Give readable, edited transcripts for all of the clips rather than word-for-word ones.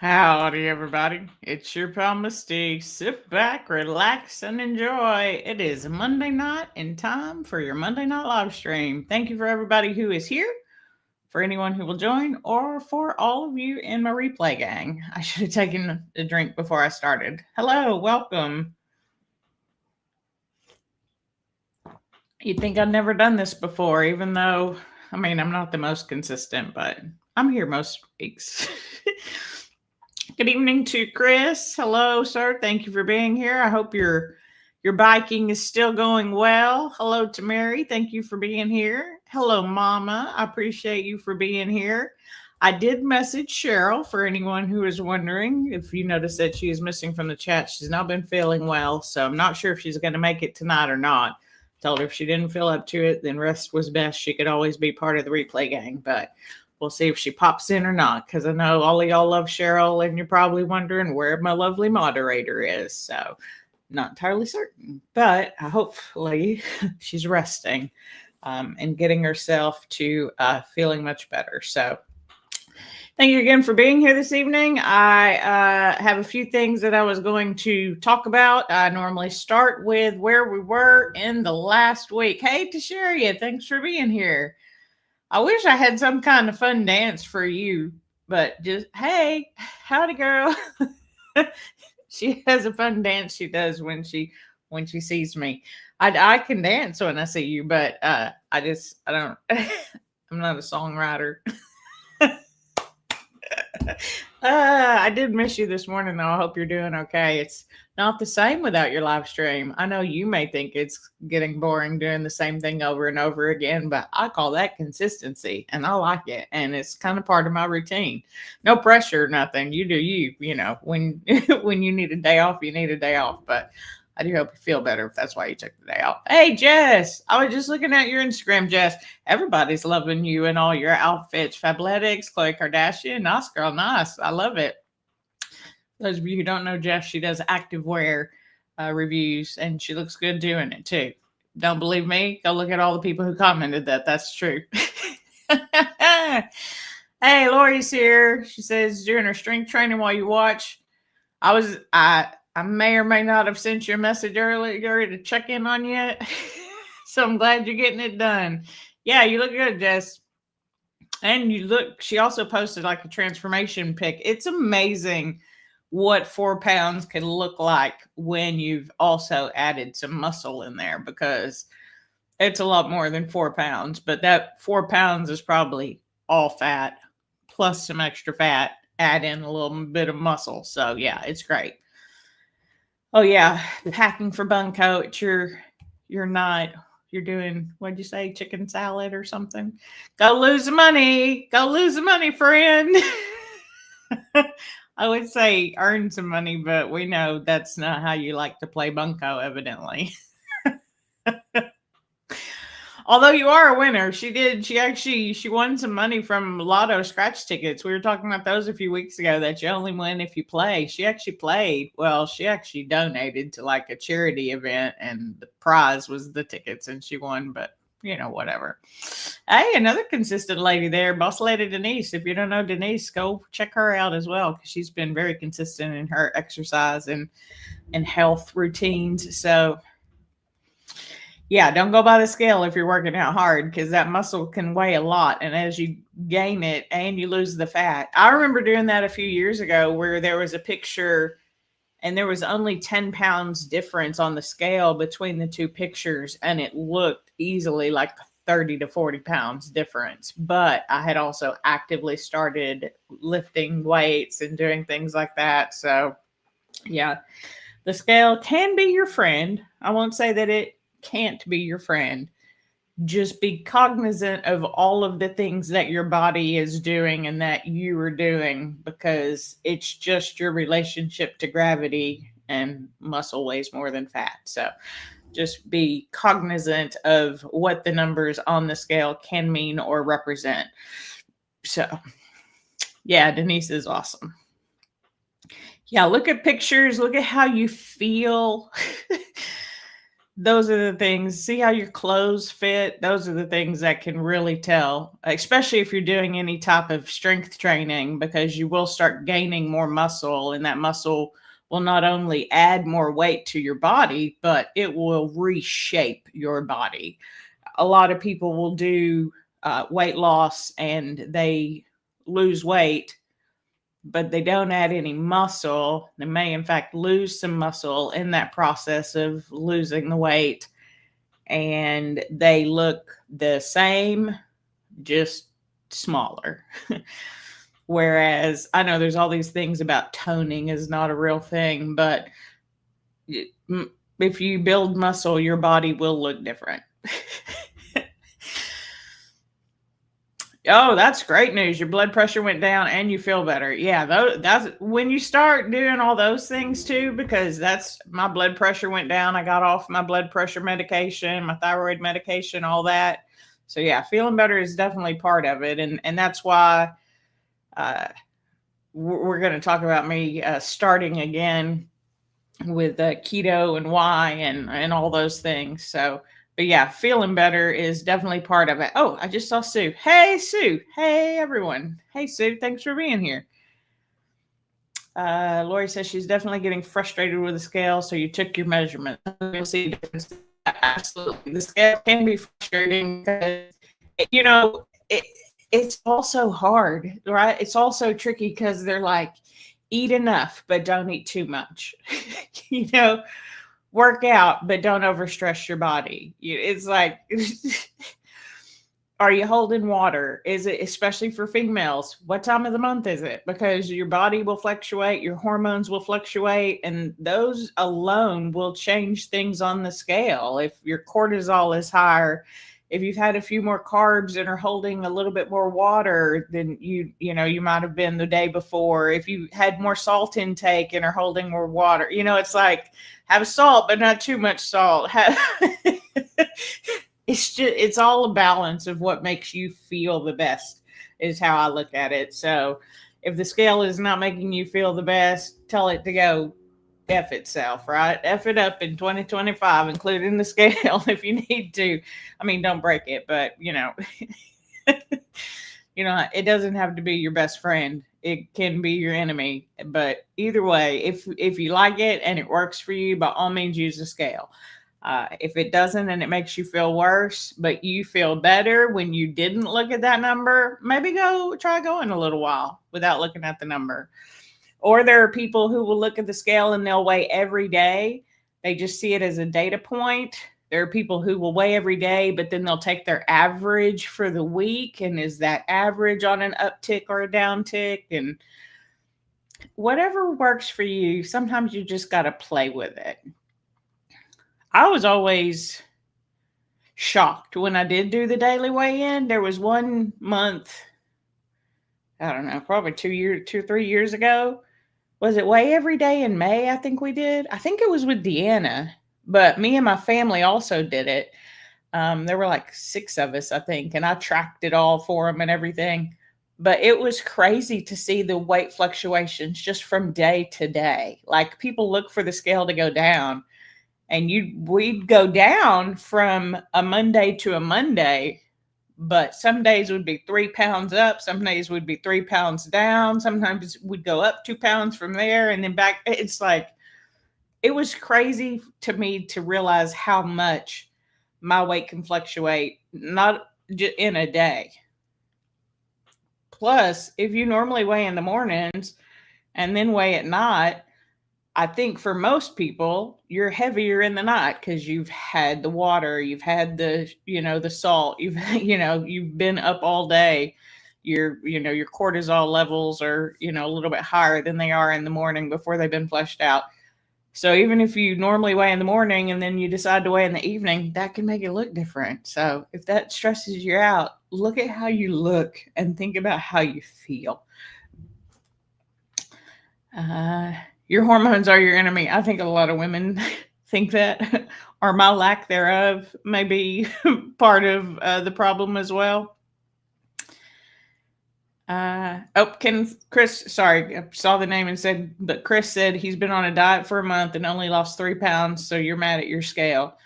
Howdy, everybody. It's your pal Misty. Sit back, relax, and enjoy. It is Monday night and time for your Monday night live stream. Thank you for everybody who is here, for anyone who will join, or for all of you in my replay gang. I should have taken a drink before I started. Hello, welcome. You'd think I'd never done this before, even though, I'm not the most consistent, but I'm here most weeks. Good evening to Chris. Hello, sir. Thank you for being here. I hope your biking is still going well. Hello to Mary. Thank you for being here. Hello, Mama. I appreciate you for being here. I did message Cheryl for anyone who is wondering. If you notice that she is missing from the chat, she's not been feeling well, so I'm not sure if she's going to make it tonight or not. Told her if she didn't feel up to it, then rest was best. She could always be part of the replay gang, but we'll see if she pops in or not, because I know all of y'all love Cheryl, and you're probably wondering where my lovely moderator is. So, not entirely certain, but hopefully she's resting and getting herself to feeling much better. So, thank you again for being here this evening. I have a few things that I was going to talk about. I normally start with where we were in the last week. Hey, Tasharia, thanks for being here. I wish I had some kind of fun dance for you, but just, hey, howdy, girl. She has a fun dance she does when she sees me. I can dance when I see you, but I don't. I'm not a songwriter. I did miss you this morning, though. I hope you're doing okay. It's not the same without your live stream. I know you may think it's getting boring doing the same thing over and over again, but I call that consistency, and I like it, and it's kind of part of my routine. No pressure, nothing. You do you. You know, when when you need a day off, you need a day off. But I do hope you feel better if that's why you took the day off. Hey, Jess, I was just looking at your Instagram, Jess. Everybody's loving you and all your outfits. Fabletics, Khloe Kardashian, nice girl, nice. I love it. Those of you who don't know Jess, she does activewear reviews, and she looks good doing it too. Don't believe me? Go look at all the people who commented that. That's true. Hey, Lori's here. She says doing her strength training while you watch. I may or may not have sent you a message earlier to check in on you. So I'm glad you're getting it done. Yeah, you look good, Jess. And she also posted like a transformation pic. It's amazing what 4 pounds can look like when you've also added some muscle in there, because it's a lot more than 4 pounds. But that 4 pounds is probably all fat plus some extra fat, add in a little bit of muscle. So yeah, it's great. Oh yeah, packing for bunko. You're not. You're doing, what'd you say, chicken salad or something? Go lose the money. Go lose the money, friend. I would say earn some money, but we know that's not how you like to play bunko, evidently. Although you are a winner. She won some money from Lotto scratch tickets. We were talking about those a few weeks ago, that you only win if you play. She actually played. Well, she actually donated to like a charity event, and the prize was the tickets, and she won, but whatever. Hey, another consistent lady there, Boss Lady Denise. If you don't know Denise, go check her out as well, because she's been very consistent in her exercise and health routines. So yeah, don't go by the scale if you're working out hard, because that muscle can weigh a lot. And as you gain it and you lose the fat. I remember doing that a few years ago, where there was a picture and there was only 10 pounds difference on the scale between the two pictures. And it looked easily like 30 to 40 pounds difference. But I had also actively started lifting weights and doing things like that. So yeah, the scale can be your friend. I won't say that it can't be your friend. Just be cognizant of all of the things that your body is doing and that you are doing, because it's just your relationship to gravity, and muscle weighs more than fat. So just be cognizant of what the numbers on the scale can mean or represent. So yeah, Denise is awesome. Yeah, look at pictures, look at how you feel. those are the things. See how your clothes fit. Those are the things that can really tell, especially if you're doing any type of strength training, because you will start gaining more muscle, and that muscle will not only add more weight to your body, but it will reshape your body. A lot of people will do weight loss and they lose weight, but they don't add any muscle. They may, in fact, lose some muscle in that process of losing the weight, and they look the same, just smaller. Whereas I know there's all these things about toning is not a real thing, but if you build muscle, your body will look different. Oh, that's great news. Your blood pressure went down and you feel better. Yeah, that's when you start doing all those things too, because that's my blood pressure went down. I got off my blood pressure medication, my thyroid medication, all that. So yeah, feeling better is definitely part of it. And that's why we're going to talk about me starting again with keto and why and all those things. So, but yeah, feeling better is definitely part of it. Oh, I just saw Sue. Hey, Sue. Hey, everyone. Hey, Sue. Thanks for being here. Lori says she's definitely getting frustrated with the scale, so you took your measurement. You'll see a difference. Absolutely. The scale can be frustrating because, you know, it's also hard, right? It's also tricky because they're like, eat enough, but don't eat too much. You know, work out, but don't overstress your body. It's like, are you holding water? Is it, especially for females, what time of the month is it? Because your body will fluctuate, your hormones will fluctuate, and those alone will change things on the scale. If your cortisol is higher, if you've had a few more carbs and are holding a little bit more water than you might have been the day before, if you had more salt intake and are holding more water, it's like, have salt, but not too much salt. It's all a balance of what makes you feel the best is how I look at it. So if the scale is not making you feel the best, tell it to go F itself, right? F it up in 2025, including the scale if you need to. I mean, don't break it, but it doesn't have to be your best friend. It can be your enemy. But either way, if you like it and it works for you, by all means use the scale. If it doesn't and it makes you feel worse, but you feel better when you didn't look at that number, maybe go try going a little while without looking at the number. Or there are people who will look at the scale and they'll weigh every day. They just see it as a data point. There are people who will weigh every day, but then they'll take their average for the week. And is that average on an uptick or a downtick? And whatever works for you, sometimes you just got to play with it. I was always shocked when I did do the daily weigh-in. There was one month, I don't know, probably 2 or 3 years ago. Was it weigh every day in May? I think we did. I think it was with Deanna, but me and my family also did it. There were like 6 of us, I think, and I tracked it all for them and everything. But it was crazy to see the weight fluctuations just from day to day. Like people look for the scale to go down, and we'd go down from a Monday to a Monday. But some days would be 3 pounds up. Some days would be 3 pounds down. Sometimes we'd go up 2 pounds from there and then back. It's like, it was crazy to me to realize how much my weight can fluctuate, not just in a day. Plus, if you normally weigh in the mornings and then weigh at night, I think for most people, you're heavier in the night because you've had the water, you've had the salt, you've been up all day. Your cortisol levels are, a little bit higher than they are in the morning before they've been flushed out. So even if you normally weigh in the morning and then you decide to weigh in the evening, that can make it look different. So if that stresses you out, look at how you look and think about how you feel. Your hormones are your enemy. I think a lot of women think that, or my lack thereof may be part of the problem as well. Chris, sorry, I saw the name and said, but Chris said he's been on a diet for a month and only lost 3 pounds. So you're mad at your scale.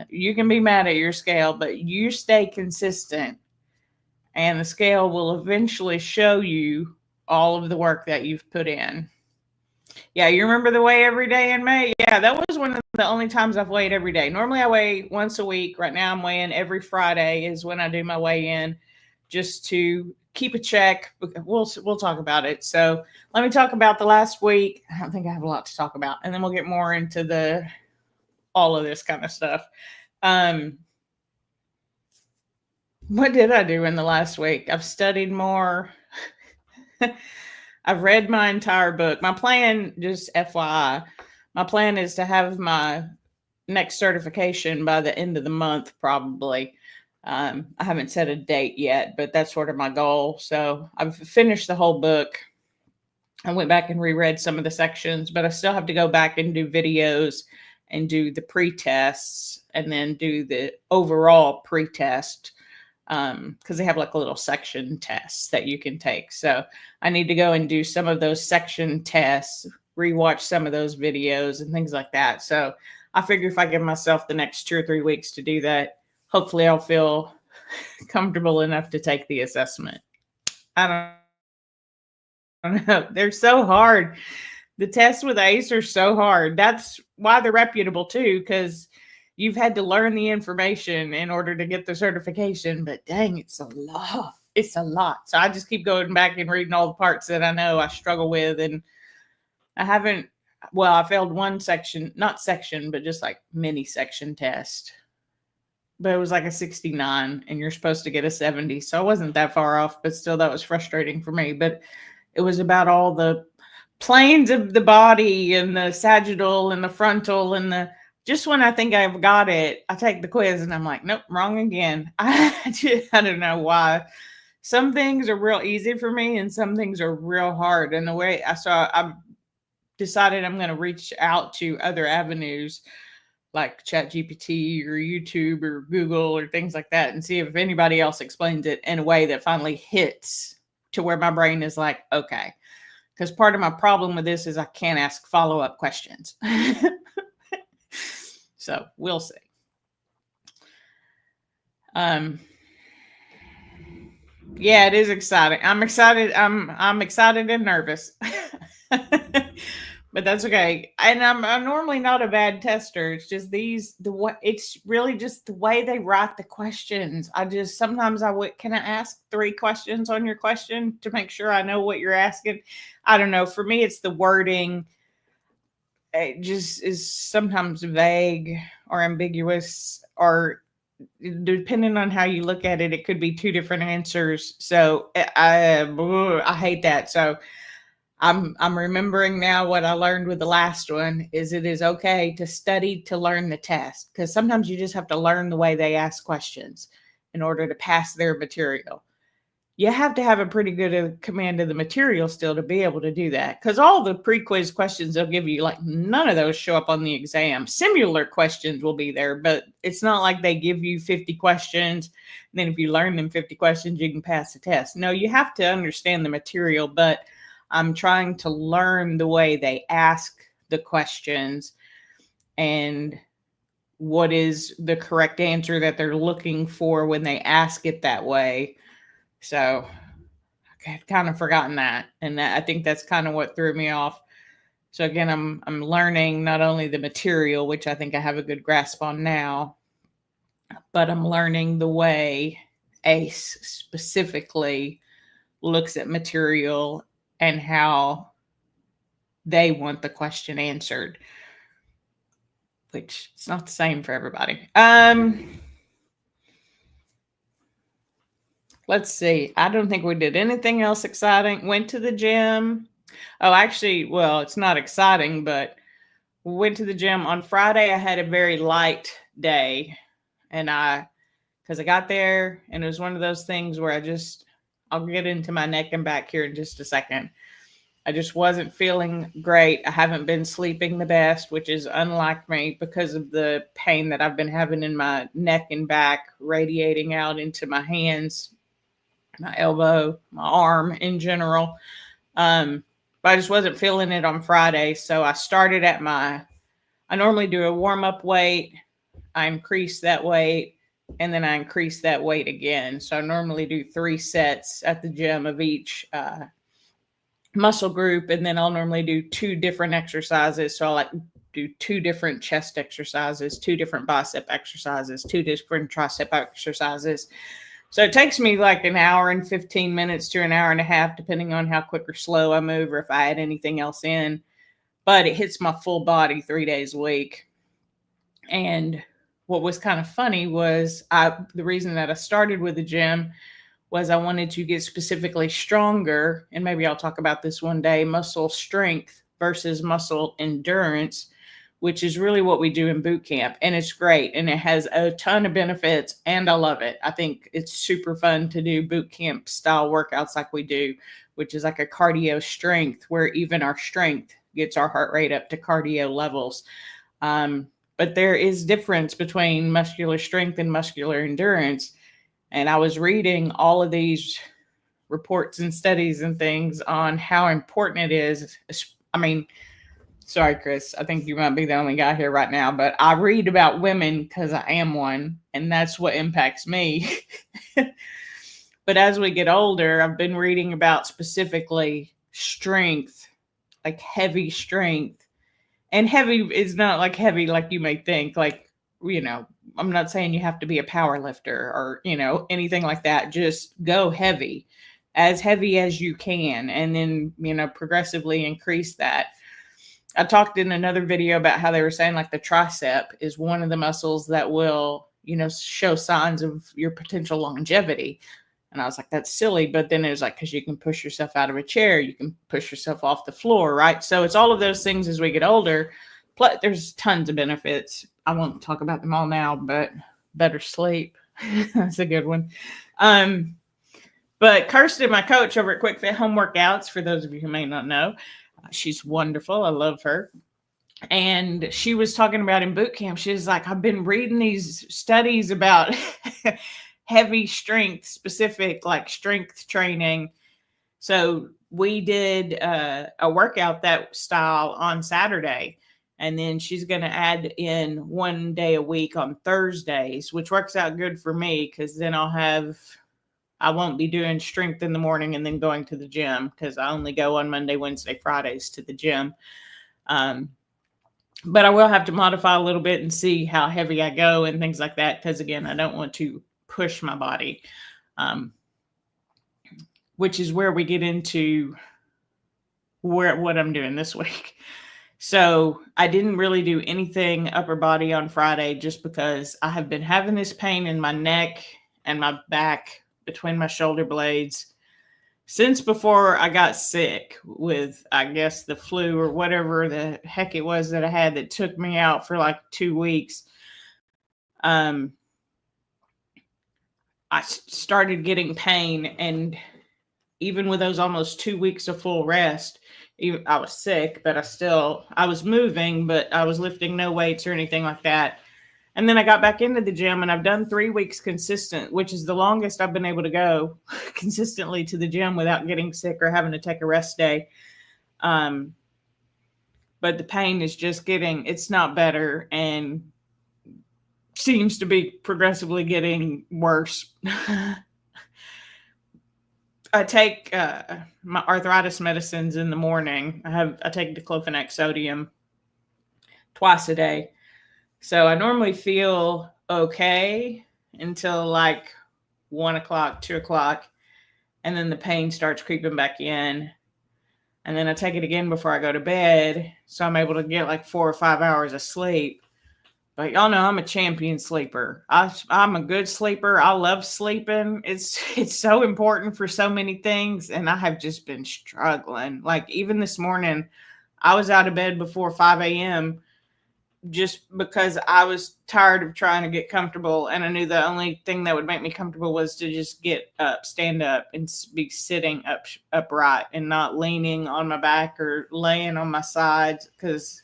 You can be mad at your scale, but you stay consistent, and the scale will eventually show you all of the work that you've put in. Yeah, you remember the weigh every day in May? Yeah, that was one of the only times I've weighed every day. Normally I weigh once a week. Right now I'm weighing every Friday is when I do my weigh in, just to keep a check. We'll talk about it. So let me talk about the last week. I don't think I have a lot to talk about, and then we'll get more into the all of this kind of stuff. Um, what did I do in the last week? I've studied more. I've read my entire book. My plan, just FYI, my plan is to have my next certification by the end of the month, probably. I haven't set a date yet, but that's sort of my goal. So I've finished the whole book. I went back and reread some of the sections, but I still have to go back and do videos and do the pre-tests and then do the overall pre-test, because they have like a little section tests that you can take. So I need to go and do some of those section tests, rewatch some of those videos and things like that. So I figure if I give myself the next 2 or 3 weeks to do that, hopefully I'll feel comfortable enough to take the assessment. I don't know. They're so hard. The tests with ACE are so hard. That's why they're reputable too, because you've had to learn the information in order to get the certification. But dang, it's a lot. It's a lot. So I just keep going back and reading all the parts that I know I struggle with. And I haven't, well, I failed one section, not section, but just like mini section test. But it was like a 69 and you're supposed to get a 70. So I wasn't that far off, but still that was frustrating for me. But it was about all the planes of the body and the sagittal and the frontal and the, just when I think I've got it, I take the quiz and I'm like, nope, wrong again. I don't know why. Some things are real easy for me and some things are real hard. And the way I decided I'm going to reach out to other avenues like ChatGPT or YouTube or Google or things like that and see if anybody else explains it in a way that finally hits to where my brain is like, okay. Because part of my problem with this is I can't ask follow-up questions. So we'll see. Yeah, it is exciting. I'm excited. I'm excited and nervous. But that's okay. And I'm normally not a bad tester. It's just it's really just the way they write the questions. Sometimes can I ask 3 questions on your question to make sure I know what you're asking? I don't know. For me, it's the wording. It just is sometimes vague or ambiguous, or depending on how you look at it, it could be 2 different answers. So I hate that. So I'm remembering now what I learned with the last one is it is okay to study to learn the test, because sometimes you just have to learn the way they ask questions in order to pass their material. You have to have a pretty good command of the material still to be able to do that, because all the pre-quiz questions they'll give you, like none of those show up on the exam. Similar questions will be there, but it's not like they give you 50 questions. And then if you learn them 50 questions, you can pass the test. No, you have to understand the material, but I'm trying to learn the way they ask the questions and what is the correct answer that they're looking for when they ask it that way. So I've kind of forgotten that. And I think that's kind of what threw me off. So again, I'm learning not only the material, which I think I have a good grasp on now, but I'm learning the way ACE specifically looks at material and how they want the question answered, which it's not the same for everybody. Let's see. I don't think we did anything else exciting. Went to the gym. Oh, actually, well, it's not exciting, but we went to the gym on Friday. I had a very light day, and because I got there and it was one of those things where I'll get into my neck and back here in just a second. I just wasn't feeling great. I haven't been sleeping the best, which is unlike me because of the pain that I've been having in my neck and back, radiating out into my hands, my elbow, my arm in general. But I just wasn't feeling it on Friday. So I started I normally do a warm-up weight I increase that weight, and then I increase that weight again. So I normally do 3 sets at the gym of each muscle group, and then I'll normally do 2 different exercises. So I like do 2 different chest exercises, 2 different bicep exercises, 2 different tricep exercises. So it takes me like an hour and 15 minutes to an hour and a half, depending on how quick or slow I move or if I add anything else in. But it hits my full body 3 days a week. And what was kind of funny was the reason that I started with the gym was I wanted to get specifically stronger. And maybe I'll talk about this one day, muscle strength versus muscle endurance, which is really what we do in boot camp. And it's great. And it has a ton of benefits. And I love it. I think it's super fun to do boot camp style workouts like we do, which is like a cardio strength, where even our strength gets our heart rate up to cardio levels. But there is difference between muscular strength and muscular endurance. And I was reading all of these reports and studies and things on how important it is. I mean, sorry, Chris, I think you might be the only guy here right now, but I read about women because I am one, and that's what impacts me. But as we get older, I've been reading about specifically strength, like heavy strength. And heavy is not like heavy like you may think. Like, I'm not saying you have to be a power lifter or, anything like that. Just go heavy as you can, and then, progressively increase that. I talked in another video about how they were saying like the tricep is one of the muscles that will, show signs of your potential longevity. And I was like, that's silly. But then it was like, because you can push yourself out of a chair, you can push yourself off the floor, right? So it's all of those things as we get older. Plus, there's tons of benefits. I won't talk about them all now, but better sleep. That's a good one. But Kirsten, my coach over at Quick Fit Home Workouts, for those of you who may not know, she's wonderful. I love her. And she was talking about in boot camp, she was like, I've been reading these studies about heavy strength, specific like strength training. So we did a workout that style on Saturday. And then she's going to add in 1 day a week on Thursdays, which works out good for me because then I won't be doing strength in the morning and then going to the gym, because I only go on Monday, Wednesday, Fridays to the gym. But I will have to modify a little bit and see how heavy I go and things like that. Because again, I don't want to push my body, which is where we get into what I'm doing this week. So I didn't really do anything upper body on Friday just because I have been having this pain in my neck and my back between my shoulder blades since before I got sick with, I guess, the flu or whatever the heck it was that I had that took me out for like 2 weeks. I started getting pain, and even with those almost 2 weeks of full rest, I was sick, but I was moving, but I was lifting no weights or anything like that. And then I got back into the gym, and I've done 3 weeks consistent, which is the longest I've been able to go consistently to the gym without getting sick or having to take a rest day. But the pain is just it's not better, and seems to be progressively getting worse. I take my arthritis medicines in the morning. I take diclofenac sodium twice a day. So I normally feel okay until like 1 o'clock, 2 o'clock. And then the pain starts creeping back in. And then I take it again before I go to bed. So I'm able to get like 4 or 5 hours of sleep. But y'all know I'm a champion sleeper. I'm a good sleeper. I love sleeping. It's so important for so many things. And I have just been struggling. Like even this morning, I was out of bed before 5 a.m. just because I was tired of trying to get comfortable. And I knew the only thing that would make me comfortable was to just get up, stand up, and be sitting upright and not leaning on my back or laying on my sides, because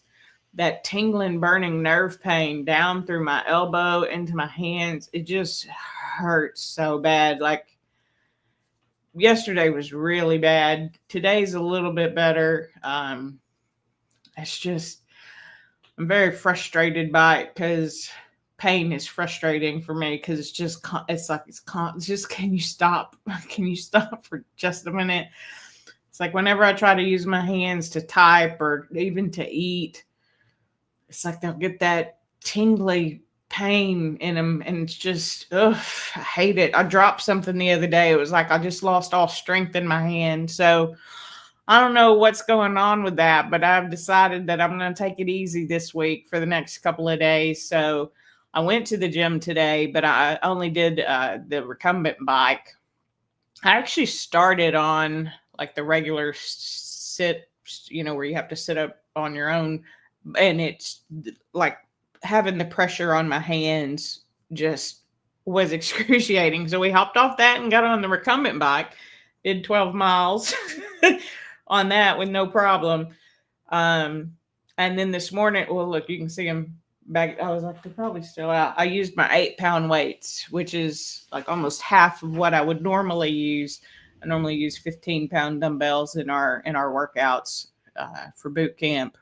that tingling, burning nerve pain down through my elbow into my hands, it just hurts so bad. Like yesterday was really bad. Today's a little bit better. It's just, I'm very frustrated by it because pain is frustrating for me because it's just, it's just, can you stop? Can you stop for just a minute? It's like whenever I try to use my hands to type or even to eat, it's like they'll get that tingly pain in them, and it's just, ugh, I hate it. I dropped something the other day. It was like I just lost all strength in my hand. So I don't know what's going on with that, but I've decided that I'm going to take it easy this week for the next couple of days. So I went to the gym today, but I only did the recumbent bike. I actually started on like the regular sit, where you have to sit up on your own, and it's like having the pressure on my hands just was excruciating. So we hopped off that and got on the recumbent bike, did 12 miles on that with no problem. And then this morning, well, look, you can see them back. I was like, they're probably still out. I used my 8-pound weights, which is like almost half of what I would normally use. I normally use 15-pound dumbbells in our workouts for boot camp,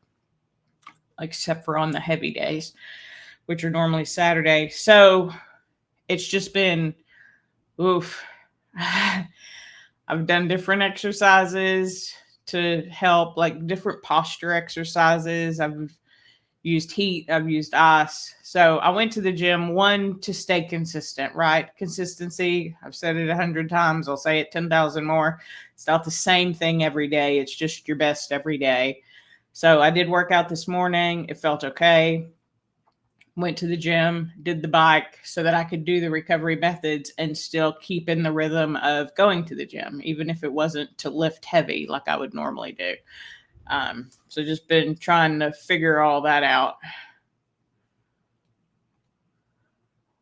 except for on the heavy days, which are normally Saturday. So it's just been, oof. I've done different exercises to help, like different posture exercises. I've used heat, I've used ice. So I went to the gym, one, to stay consistent, right? Consistency, I've said it 100 times. I'll say it 10,000 more. It's not the same thing every day. It's just your best every day. So I did work out this morning. It felt okay. Went to the gym, did the bike so that I could do the recovery methods and still keep in the rhythm of going to the gym, even if it wasn't to lift heavy like I would normally do. So just been trying to figure all that out.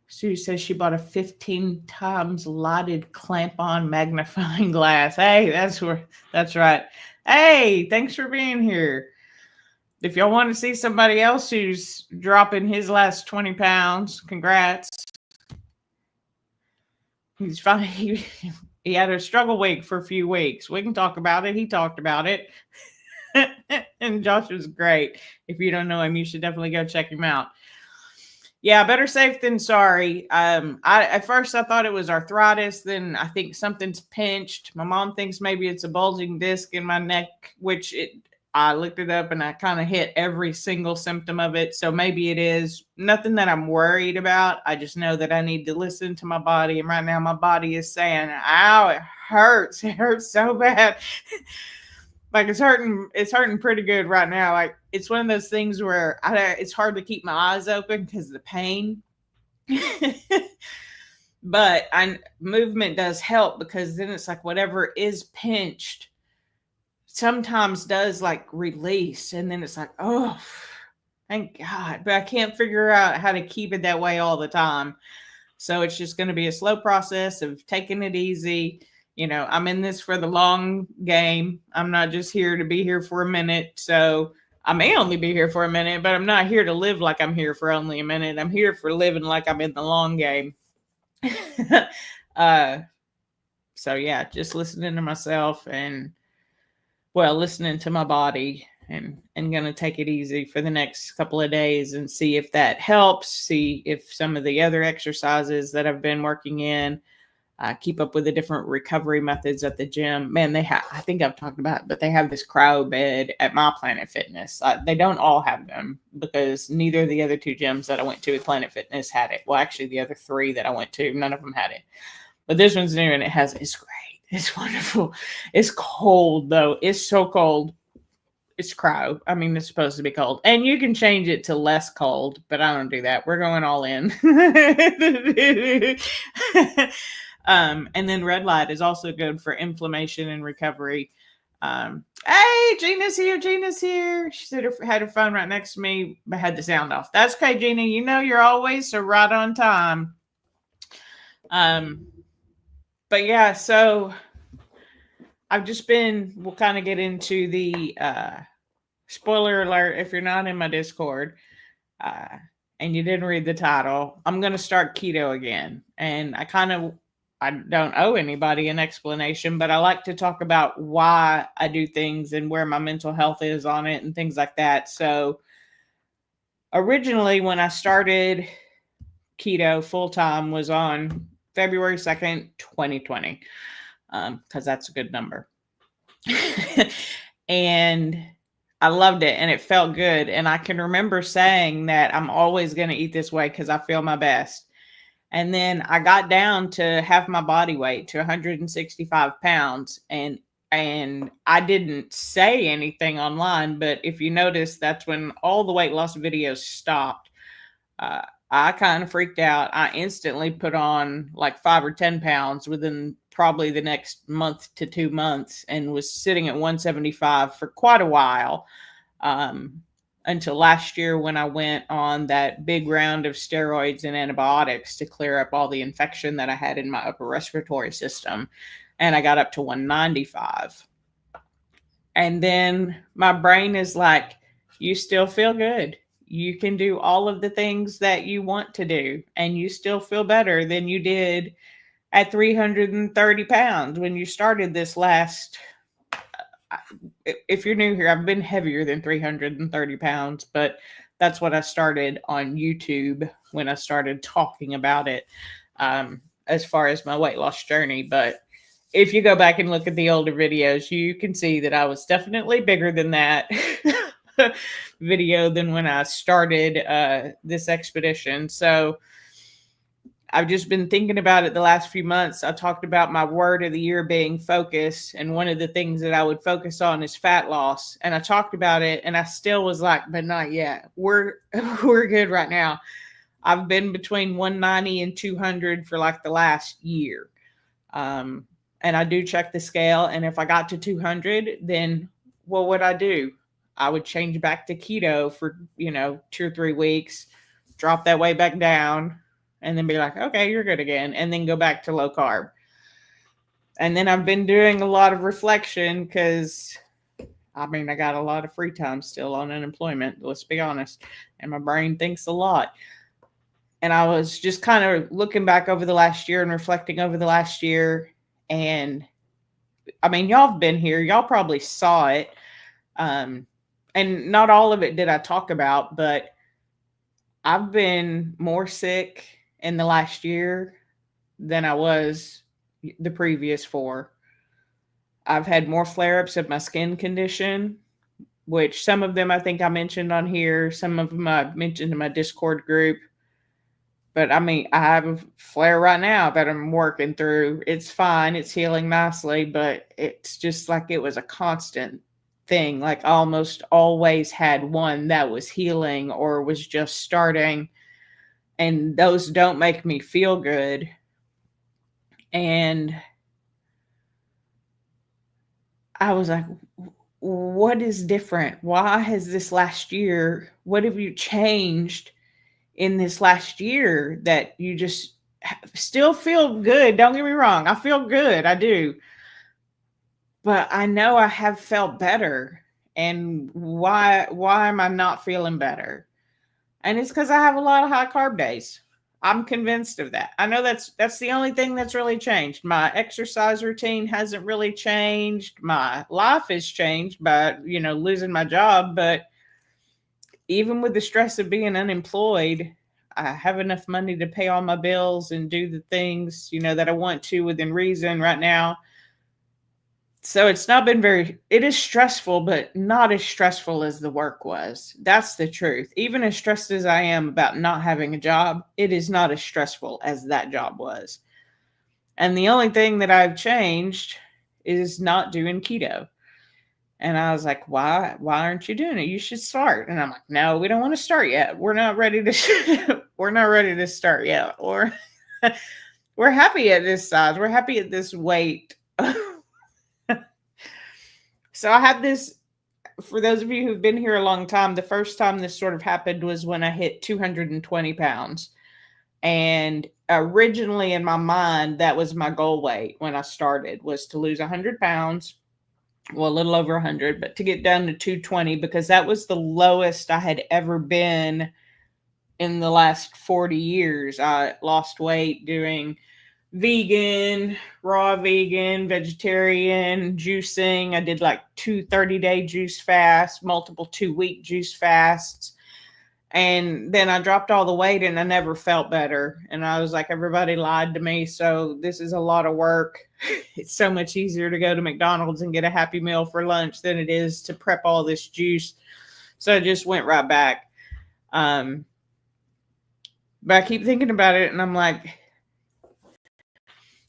Sue says she bought a 15 times lighted clamp-on magnifying glass. Hey, that's right. Hey, thanks for being here. If y'all want to see somebody else who's dropping his last 20 pounds, congrats. He's fine. He had a struggle week for a few weeks. We can talk about it. He talked about it. And Josh was great. If you don't know him, you should definitely go check him out. Yeah, better safe than sorry. At first I thought it was arthritis. Then I think something's pinched. My mom thinks maybe it's a bulging disc in my neck, which I looked it up and I kind of hit every single symptom of it. So maybe it is nothing that I'm worried about. I just know that I need to listen to my body. And right now my body is saying, ow, it hurts. It hurts so bad. Like it's hurting pretty good right now. Like it's one of those things where it's hard to keep my eyes open because of the pain. But movement does help, because then it's like whatever is pinched sometimes does like release, and then it's like, oh, thank God. But I can't figure out how to keep it that way all the time. So it's just going to be a slow process of taking it easy. I'm in this for the long game. I'm not just here to be here for a minute. So I may only be here for a minute, but I'm not here to live like I'm here for only a minute. I'm here for living like I'm in the long game. So yeah, just listening to myself and listening to my body, and going to take it easy for the next couple of days and see if that helps. See if some of the other exercises that I've been working in, keep up with the different recovery methods at the gym. Man, I think I've talked about it, but they have this cryo bed at my Planet Fitness. They don't all have them, because neither of the other 2 gyms that I went to with Planet Fitness had it. Well, actually the other 3 that I went to, none of them had it. But this one's new and it's great. It's wonderful. It's cold though. It's so cold. It's cryo. I mean, it's supposed to be cold. And you can change it to less cold, but I don't do that. We're going all in. And then red light is also good for inflammation and recovery. Hey, Gina's here. Gina's here. She said had her phone right next to me, but had the sound off. That's okay, Gina. You're always so right on time. But yeah, so I've just we'll kind of get into the spoiler alert if you're not in my Discord and you didn't read the title. I'm going to start keto again. And I don't owe anybody an explanation, but I like to talk about why I do things and where my mental health is on it and things like that. So originally when I started keto full time was on February 2nd, 2020, because that's a good number. And I loved it and it felt good. And I can remember saying that I'm always going to eat this way because I feel my best. And then I got down to half my body weight, to 165 pounds. And I didn't say anything online, but if you notice, that's when all the weight loss videos stopped. I kind of freaked out. I instantly put on like 5 or 10 pounds within probably the next month to 2 months, and was sitting at 175 for quite a while, until last year when I went on that big round of steroids and antibiotics to clear up all the infection that I had in my upper respiratory system. And I got up to 195. And then my brain is like, you still feel good. You can do all of the things that you want to do, and you still feel better than you did at 330 pounds when you started this last. If you're new here, I've been heavier than 330 pounds, but that's what I started on YouTube when I started talking about it, as far as my weight loss journey. But if you go back and look at the older videos, you can see that I was definitely bigger than that video than when I started this expedition. So I've just been thinking about it the last few months. I talked about my word of the year being focus, and one of the things that I would focus on is fat loss. And I talked about it, and I still was like, but not yet. We're good right now. I've been between 190 and 200 for like the last year. And I do check the scale, and if I got to 200, then what would I do? I would change back to keto for 2 or 3 weeks, drop that weight back down, and then be like, okay, you're good again, and then go back to low carb. And then I've been doing a lot of reflection because, I got a lot of free time still on unemployment, let's be honest, and my brain thinks a lot. And I was just kind of looking back over the last year and reflecting over the last year. And y'all have been here, y'all probably saw it. And not all of it did I talk about, but I've been more sick in the last year than I was the previous 4. I've had more flare-ups of my skin condition, which some of them I think I mentioned on here. Some of them I mentioned in my Discord group. But I have a flare right now that I'm working through. It's fine. It's healing nicely, but it's just like it was a constant thing. Like I almost always had one that was healing or was just starting. And those don't make me feel good. And I was like, what is different? Why has this last year, what have you changed in this last year that you just still feel good? Don't get me wrong. I feel good. I do. But I know I have felt better. And why am I not feeling better? And it's because I have a lot of high carb days. I'm convinced of that. I know that's the only thing that's really changed. My exercise routine hasn't really changed. My life has changed by, losing my job. But even with the stress of being unemployed, I have enough money to pay all my bills and do the things, that I want to within reason right now. So it's not been it is stressful, but not as stressful as the work was. That's the truth. Even as stressed as I am about not having a job, it is not as stressful as that job was. And the only thing that I've changed is not doing keto. And I was like, why aren't you doing it? You should start. And I'm like, no, we don't want to start yet. We're not ready to, we're not ready to start yet. Or we're happy at this size. We're happy at this weight. So I have this, for those of you who've been here a long time, the first time this sort of happened was when I hit 220 pounds. And originally in my mind, that was my goal weight when I started, was to lose 100 pounds. Well, a little over 100, but to get down to 220, because that was the lowest I had ever been in the last 40 years. I lost weight doing vegan, raw vegan, vegetarian, juicing. I did like 2 30-day juice fasts, multiple 2-week juice fasts. And then I dropped all the weight and I never felt better. And I was like, everybody lied to me. So this is a lot of work. It's so much easier to go to McDonald's and get a Happy Meal for lunch than it is to prep all this juice. So I just went right back. But I keep thinking about it and I'm like,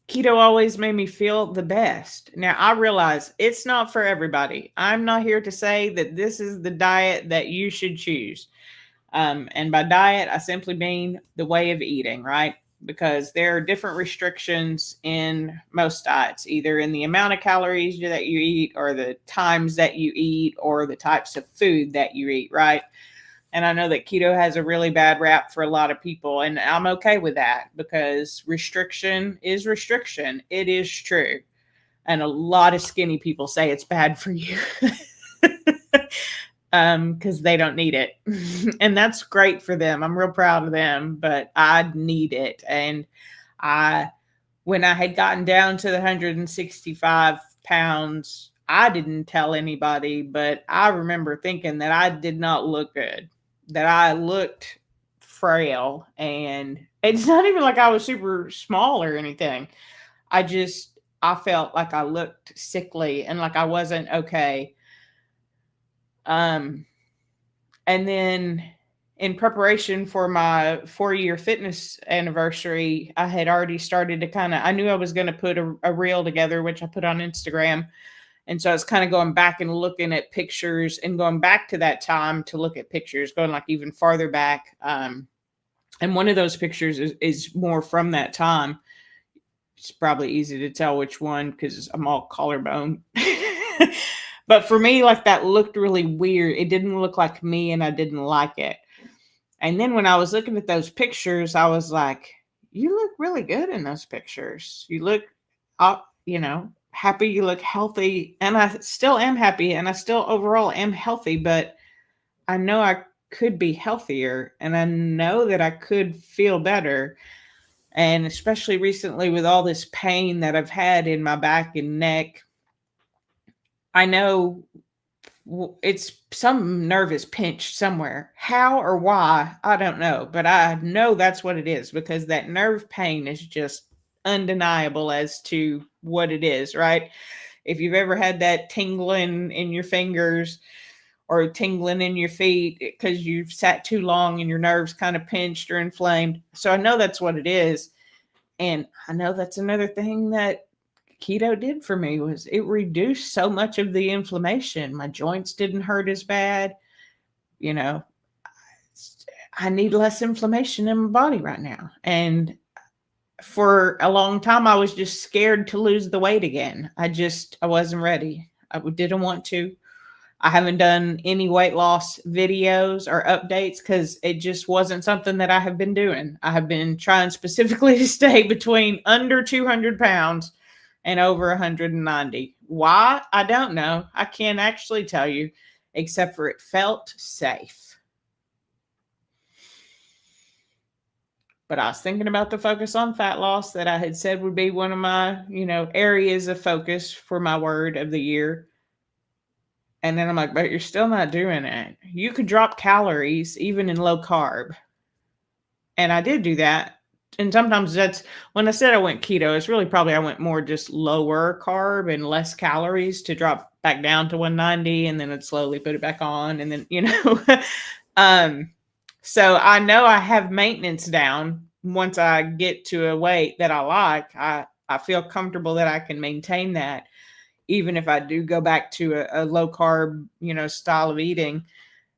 keto always made me feel the best. Now I realize it's not for everybody. I'm not here to say that this is the diet that you should choose. And by diet, I simply mean the way of eating, right? Because there are different restrictions in most diets, either in the amount of calories that you eat or the times that you eat or the types of food that you eat, right? And I know that keto has a really bad rap for a lot of people, and I'm okay with that because restriction is restriction. It is true. And a lot of skinny people say it's bad for you. Because they don't need it. And that's great for them. I'm real proud of them, but I need it. And when I had gotten down to the 165 pounds, I didn't tell anybody, but I remember thinking that I did not look good, that I looked frail. And it's not even like I was super small or anything. I felt like I looked sickly and like I wasn't okay. And then in preparation for my 4-year fitness anniversary, I had already started to I knew I was going to put a reel together, which I put on Instagram. And so I was kind of going back and looking at pictures and going back to that time to look at pictures, going like even farther back. And one of those pictures is more from that time. It's probably easy to tell which one because I'm all collarbone. But for me, like that looked really weird. It didn't look like me and I didn't like it. And then when I was looking at those pictures, I was like, you look really good in those pictures. You look, happy. You look healthy. And I still am happy and I still overall am healthy, but I know I could be healthier and I know that I could feel better. And especially recently with all this pain that I've had in my back and neck, I know it's some nerve is pinched somewhere. How or why, I don't know. But I know that's what it is because that nerve pain is just undeniable as to what it is, right? If you've ever had that tingling in your fingers or tingling in your feet because you've sat too long and your nerves kind of pinched or inflamed. So I know that's what it is. And I know that's another thing that keto did for me was it reduced so much of the inflammation. My joints didn't hurt as bad. I need less inflammation in my body right now. And for a long time, I was just scared to lose the weight again. I wasn't ready. I didn't want to. I haven't done any weight loss videos or updates because it just wasn't something that I have been doing. I have been trying specifically to stay between under 200 pounds and over 190. Why? I don't know. I can't actually tell you, except for it felt safe. But I was thinking about the focus on fat loss that I had said would be one of my, areas of focus for my word of the year. And then I'm like, but you're still not doing it. You could drop calories even in low carb. And I did do that. And sometimes that's when I said I went keto, it's really probably I went more just lower carb and less calories to drop back down to 190 and then I'd slowly put it back on. And then, so I know I have maintenance down once I get to a weight that I like. I feel comfortable that I can maintain that even if I do go back to a low carb, style of eating.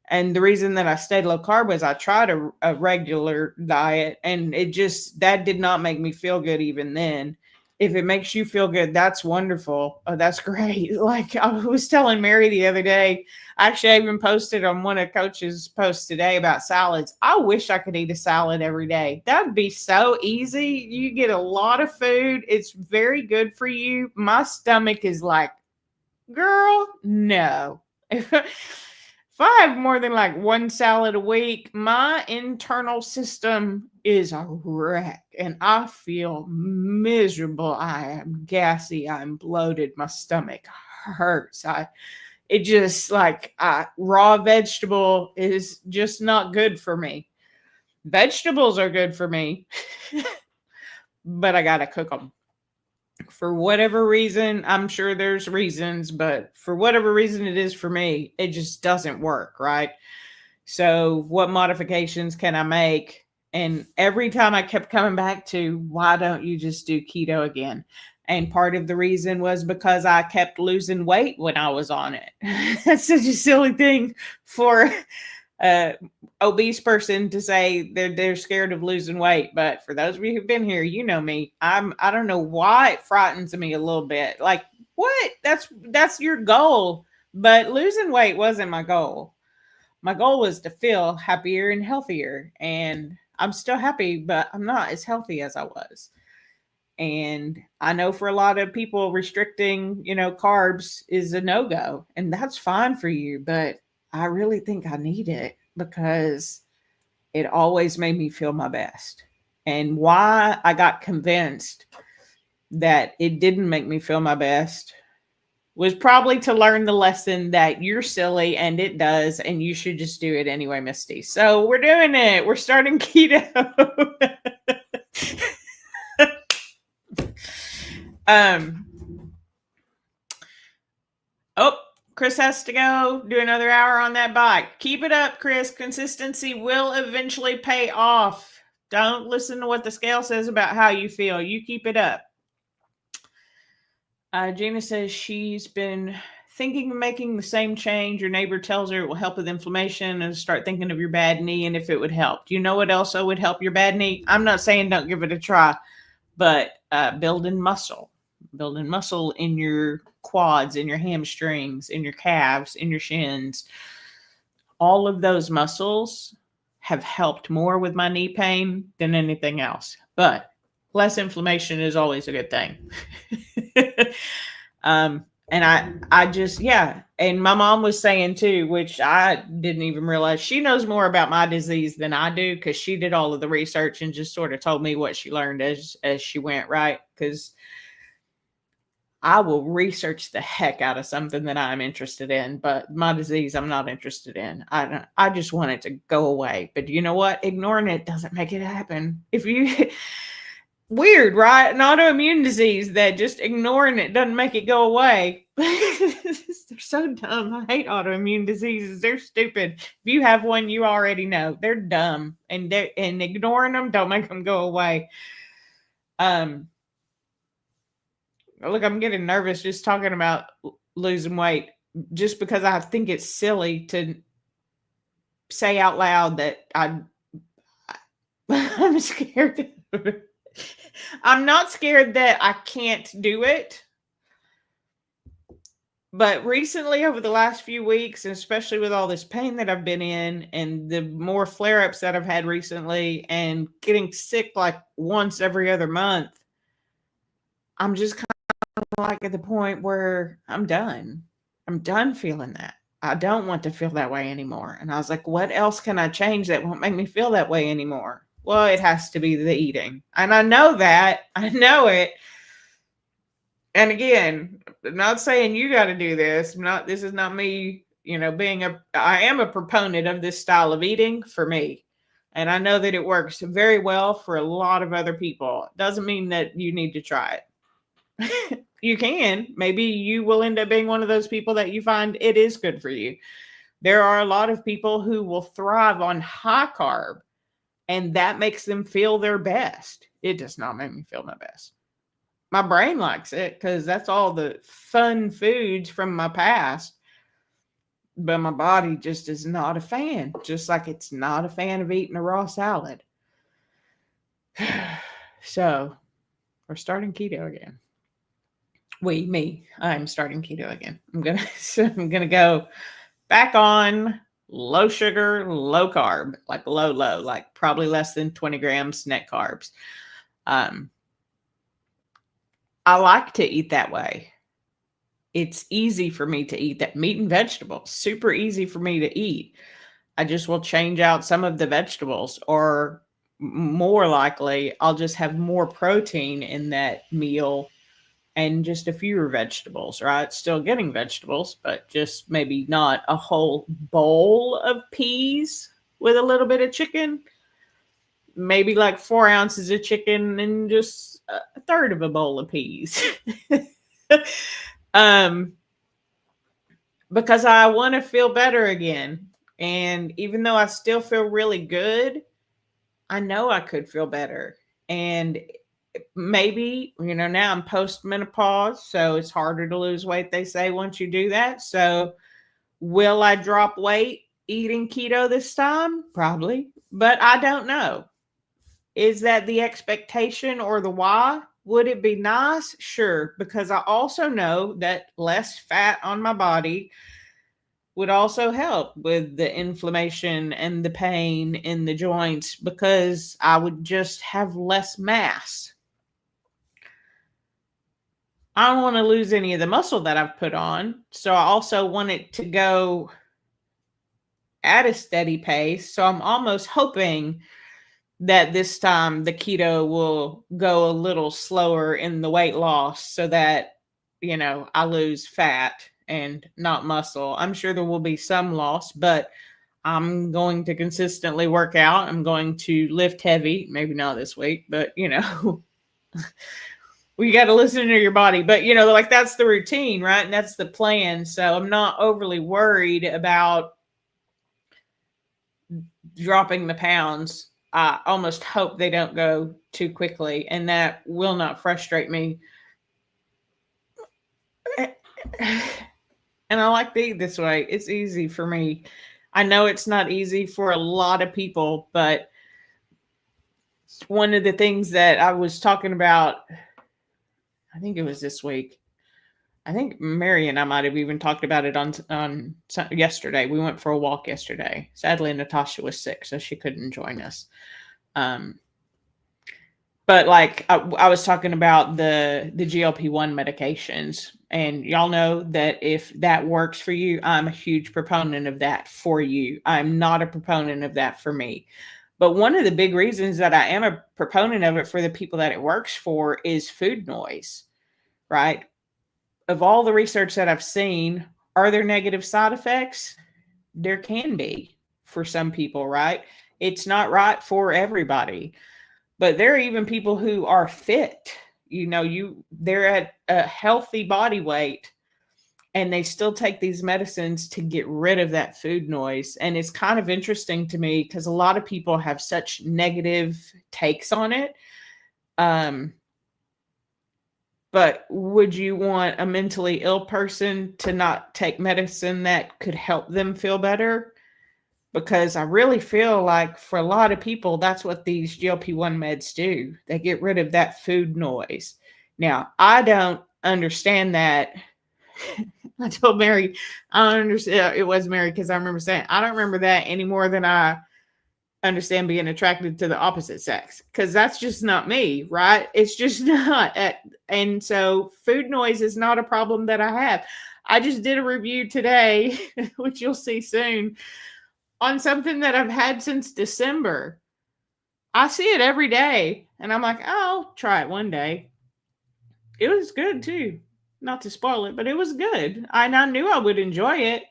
And the reason that I stayed low carb was I tried a regular diet and that did not make me feel good even then. If it makes you feel good, that's wonderful. Oh, that's great. Like I was telling Mary the other day, actually I even posted on one of Coach's posts today about salads. I wish I could eat a salad every day. That'd be so easy. You get a lot of food. It's very good for you. My stomach is like, girl, no. If I have more than like one salad a week, my internal system is a wreck and I feel miserable. I am gassy. I'm bloated. My stomach hurts. It just like raw vegetable is just not good for me. Vegetables are good for me, but I gotta cook them. For whatever reason, I'm sure there's reasons, but for whatever reason it is for me, it just doesn't work, right? So, what modifications can I make? And every time I kept coming back to, why don't you just do keto again? And part of the reason was because I kept losing weight when I was on it. That's such a silly thing for obese person to say they're scared of losing weight. But for those of you who've been here, you know me. I don't know why it frightens me a little bit. Like, what? That's your goal. But losing weight wasn't my goal. My goal was to feel happier and healthier. And I'm still happy, but I'm not as healthy as I was. And I know for a lot of people, restricting, carbs is a no-go. And that's fine for you. But I really think I need it because it always made me feel my best. And why I got convinced that it didn't make me feel my best was probably to learn the lesson that you're silly and it does, and you should just do it anyway, Misty. So we're doing it. We're starting keto. Oh, Chris has to go do another hour on that bike. Keep it up, Chris. Consistency will eventually pay off. Don't listen to what the scale says about how you feel. You keep it up. Gina says she's been thinking of making the same change. Your neighbor tells her it will help with inflammation, and start thinking of your bad knee and if it would help. Do you know what also would help your bad knee? I'm not saying don't give it a try, but building muscle in your quads, in your hamstrings, in your calves, in your shins. All of those muscles have helped more with my knee pain than anything else. But less inflammation is always a good thing. And I just, yeah. And my mom was saying too, which I didn't even realize, she knows more about my disease than I do, because she did all of the research and just sort of told me what she learned as she went, right? Because I will research the heck out of something that I'm interested in, but my disease I'm not interested in. I just want it to go away. But you know what? Ignoring it doesn't make it happen. Weird, right? An autoimmune disease that just ignoring it doesn't make it go away. They're so dumb. I hate autoimmune diseases. They're stupid. If you have one, you already know they're dumb, and ignoring them don't make them go away. Look, I'm getting nervous just talking about losing weight, just because I think it's silly to say out loud that I'm scared. I'm not scared that I can't do it. But recently, over the last few weeks, and especially with all this pain that I've been in and the more flare-ups that I've had recently and getting sick like once every other month, I'm just kind of like at the point where I'm done. I'm done feeling that. I don't want to feel that way anymore. And I was like, what else can I change that won't make me feel that way anymore? Well, it has to be the eating. And I know that. I know it. And again, I'm not saying you got to do this. This is not me, I am a proponent of this style of eating for me. And I know that it works very well for a lot of other people. Doesn't mean that you need to try it. You can. Maybe you will end up being one of those people that you find it is good for you. There are a lot of people who will thrive on high carb, and that makes them feel their best. It does not make me feel my best. My brain likes it because that's all the fun foods from my past. But my body just is not a fan, just like it's not a fan of eating a raw salad. So we're starting keto again. I'm starting keto again. I'm gonna go back on low sugar, low carb, like low, like probably less than 20 grams net carbs. I like to eat that way. It's easy for me to eat that. Meat and vegetables, super easy for me to eat. I just will change out some of the vegetables, or more likely I'll just have more protein in that meal and just a fewer vegetables, right? Still getting vegetables, but just maybe not a whole bowl of peas with a little bit of chicken. Maybe like 4 ounces of chicken and just a third of a bowl of peas. um, because I want to feel better again. And even though I still feel really good, I know I could feel better. And maybe, now I'm post menopause, so it's harder to lose weight, they say, once you do that. So, will I drop weight eating keto this time? Probably, but I don't know. Is that the expectation or the why? Would it be nice? Sure, because I also know that less fat on my body would also help with the inflammation and the pain in the joints because I would just have less mass. I don't want to lose any of the muscle that I've put on. So I also want it to go at a steady pace. So I'm almost hoping that this time the keto will go a little slower in the weight loss so that, I lose fat and not muscle. I'm sure there will be some loss, but I'm going to consistently work out. I'm going to lift heavy, maybe not this week, but we got to listen to your body. But like that's the routine, right? And that's the plan. So I'm not overly worried about dropping the pounds. I almost hope they don't go too quickly, and that will not frustrate me. And I like to eat this way. It's easy for me. I know it's not easy for a lot of people, but one of the things that I was talking about, I think it was this week. I think Mary and I might have even talked about it on yesterday. We went for a walk yesterday. Sadly, Natasha was sick, so she couldn't join us. But like I was talking about the GLP-1 medications, and y'all know that if that works for you, I'm a huge proponent of that for you. I'm not a proponent of that for me. But one of the big reasons that I am a proponent of it for the people that it works for is food noise, right? Of all the research that I've seen, are there negative side effects? There can be for some people, right? It's not right for everybody. But there are even people who are fit, they're at a healthy body weight and they still take these medicines to get rid of that food noise. And it's kind of interesting to me because a lot of people have such negative takes on it. But would you want a mentally ill person to not take medicine that could help them feel better? Because I really feel like for a lot of people, that's what these GLP-1 meds do. They get rid of that food noise. Now, I don't understand that. I told Mary, I don't understand. It was Mary because I remember saying, I don't remember that any more than I understand being attracted to the opposite sex, because that's just not me, right? It's just not. And so food noise is not a problem that I have. I just did a review today, which you'll see soon, on something that I've had since December. I see it every day, and I'm like, oh, I'll try it one day. It was good too. Not to spoil it, but it was good. I knew I would enjoy it.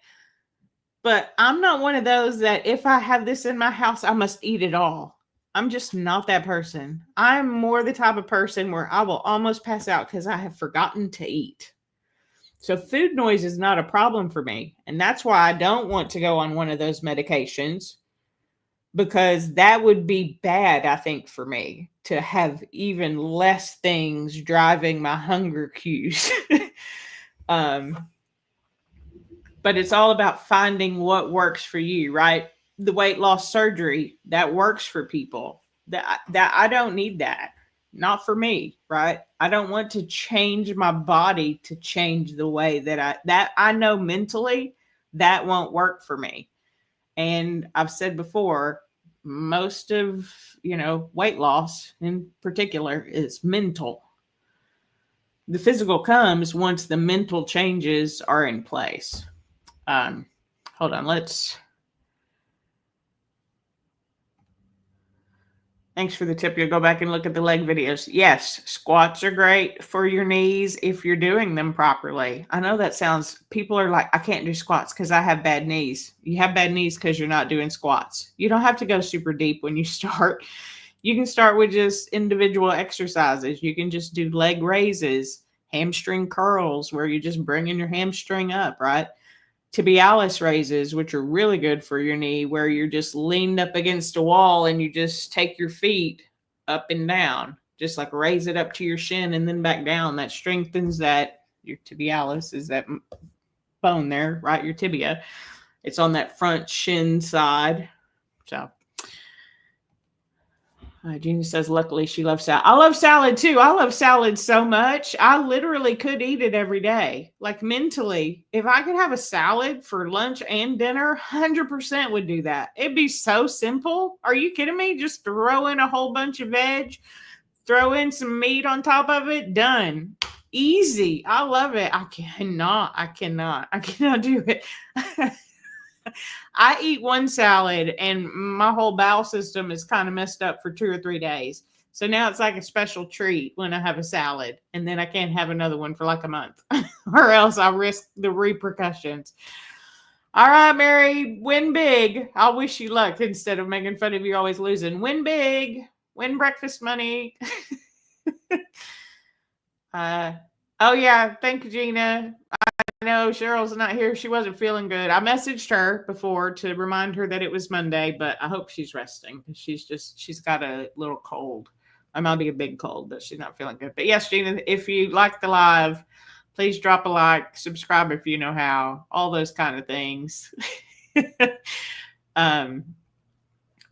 But I'm not one of those that if I have this in my house, I must eat it all. I'm just not that person. I'm more the type of person where I will almost pass out because I have forgotten to eat. So food noise is not a problem for me. And that's why I don't want to go on one of those medications, because that would be bad, I think, for me to have even less things driving my hunger cues. But it's all about finding what works for you, right? The weight loss surgery, that works for people. That I don't need that. Not for me, right? I don't want to change my body to change the way that I know mentally that won't work for me. And I've said before, most of, weight loss in particular is mental. The physical comes once the mental changes are in place. Hold on, Thanks for the tip. You'll go back and look at the leg videos. Yes, squats are great for your knees if you're doing them properly. I know that sounds, people are like, I can't do squats because I have bad knees. You have bad knees because you're not doing squats. You don't have to go super deep when you start. You can start with just individual exercises. You can just do leg raises, hamstring curls, where you're just bringing your hamstring up, right? Tibialis raises, which are really good for your knee, where you're just leaned up against a wall and you just take your feet up and down, just like raise it up to your shin and then back down. That strengthens that. Your tibialis is that bone there, right? Your tibia. It's on that front shin side. So Gina says, luckily she loves salad. I love salad too. I love salad so much. I literally could eat it every day. Like mentally, if I could have a salad for lunch and dinner, 100% would do that. It'd be so simple. Are you kidding me? Just throw in a whole bunch of veg, throw in some meat on top of it, done. Easy. I love it. I cannot do it. I eat one salad and my whole bowel system is kind of messed up for 2 or 3 days. So now it's like a special treat when I have a salad, and then I can't have another one for like a month or else I'll risk the repercussions. All right, Mary, win big. I'll wish you luck instead of making fun of you always losing. Win big, win breakfast money. Oh yeah, thank you, Gina. I know Cheryl's not here. She wasn't feeling good. I messaged her before to remind her that it was Monday, but I hope she's resting. She's got a little cold. It might be a big cold, but she's not feeling good. But yes, Gina, if you like the live, please drop a like, subscribe if you know how, all those kind of things. But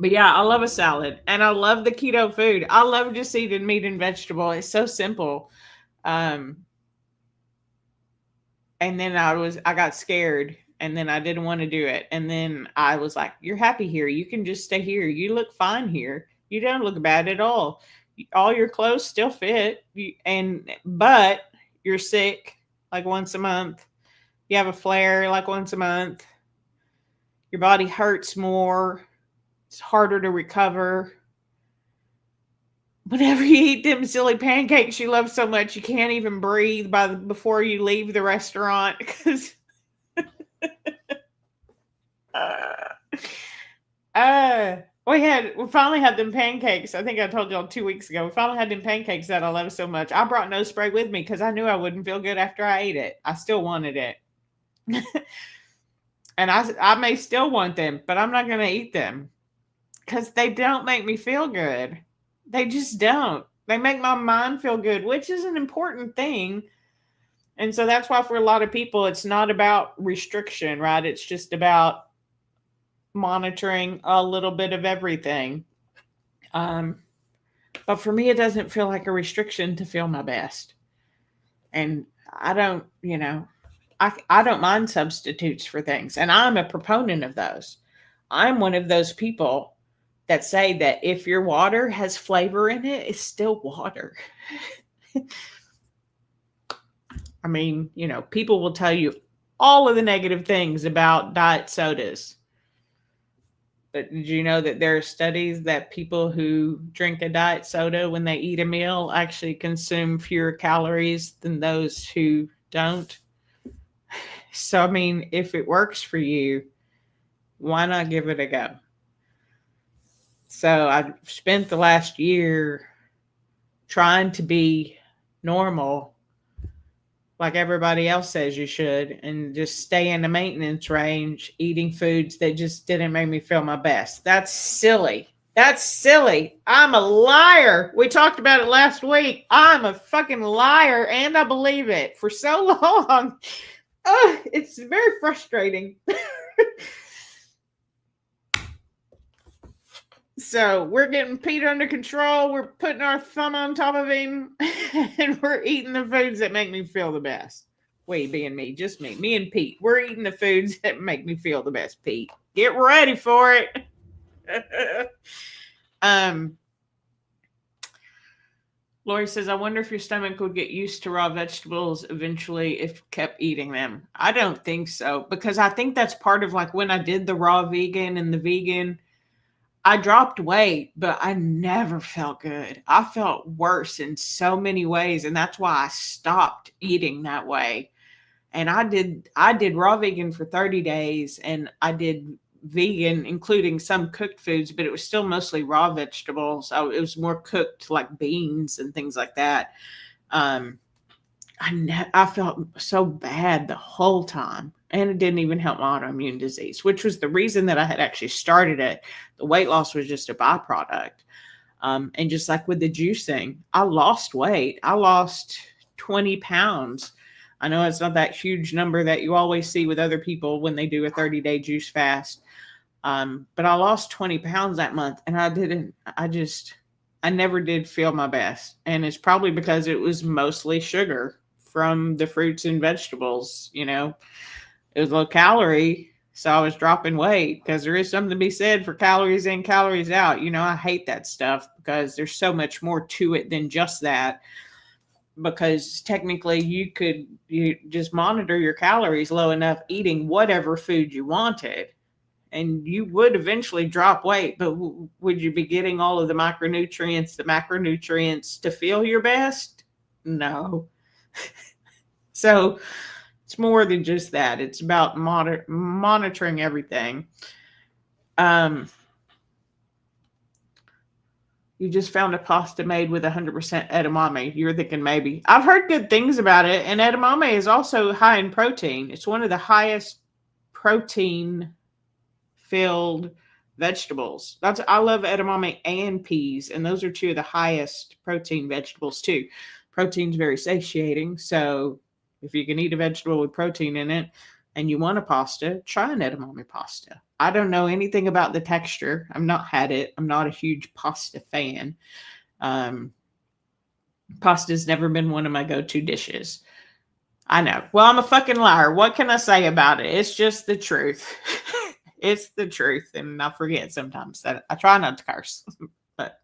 yeah, I love a salad and I love the keto food. I love just eating meat and vegetable. It's so simple. And then I got scared and then I didn't want to do it. And then I was like, you're happy here. You can just stay here. You look fine here. You don't look bad at all. All your clothes still fit. But you're sick like once a month. You have a flare like once a month. Your body hurts more. It's harder to recover. Whenever you eat them silly pancakes you love so much, you can't even breathe before you leave the restaurant because we finally had them pancakes. I think I told y'all 2 weeks ago. We finally had them pancakes that I love so much. I brought nose spray with me because I knew I wouldn't feel good after I ate it. I still wanted it. And I may still want them, but I'm not going to eat them because they don't make me feel good. They just don't. They make my mind feel good, which is an important thing. And so that's why for a lot of people, it's not about restriction, right? It's just about monitoring a little bit of everything. But for me, it doesn't feel like a restriction to feel my best. And I don't, I don't mind substitutes for things. And I'm a proponent of those. I'm one of those people that say that if your water has flavor in it, it's still water. I mean, people will tell you all of the negative things about diet sodas. But did you know that there are studies that people who drink a diet soda when they eat a meal actually consume fewer calories than those who don't? So, I mean, if it works for you, why not give it a go? So I spent the last year trying to be normal, like everybody else says you should, and just stay in the maintenance range, eating foods that just didn't make me feel my best. That's silly. I'm a liar. We talked about it last week. I'm a fucking liar, and I believe it for so long. Oh, it's very frustrating. So we're getting Pete under control. We're putting our thumb on top of him and we're eating the foods that make me feel the best. We being me, just me and Pete. We're eating the foods that make me feel the best, Pete. Get ready for it. Lori says, I wonder if your stomach would get used to raw vegetables eventually if you kept eating them. I don't think so, because I think that's part of like when I did the raw vegan and the vegan, I dropped weight, but I never felt good. I felt worse in so many ways, and that's why I stopped eating that way. And I did raw vegan for 30 days, and I did vegan including some cooked foods, but it was still mostly raw vegetables. It was more cooked, like beans and things like that. Um I felt so bad the whole time, and it didn't even help my autoimmune disease, which was the reason that I had actually started it. The weight loss was just a byproduct. And just like with the juicing, I lost weight. I lost 20 pounds. I know it's not that huge number that you always see with other people when they do a 30-day juice fast. But I lost 20 pounds that month, and I never did feel my best. And it's probably because it was mostly sugar from the fruits and vegetables. It was low calorie. So I was dropping weight, because there is something to be said for calories in, calories out. I hate that stuff because there's so much more to it than just that. Because technically you just monitor your calories low enough eating whatever food you wanted, and you would eventually drop weight, but would you be getting all of the macronutrients to feel your best? No. So it's more than just that. It's about monitoring everything. You just found a pasta made with 100% edamame. You're thinking maybe. I've heard good things about it, and edamame is also high in protein. It's one of the highest protein-filled vegetables. I love edamame and peas, and those are two of the highest protein vegetables too. Protein's very satiating, so if you can eat a vegetable with protein in it and you want a pasta, try an edamame pasta. I don't know anything about the texture. I've not had it. I'm not a huge pasta fan. Pasta's never been one of my go-to dishes. I know. Well, I'm a fucking liar. What can I say about it? It's just the truth. It's the truth. And I forget sometimes that I try not to curse, but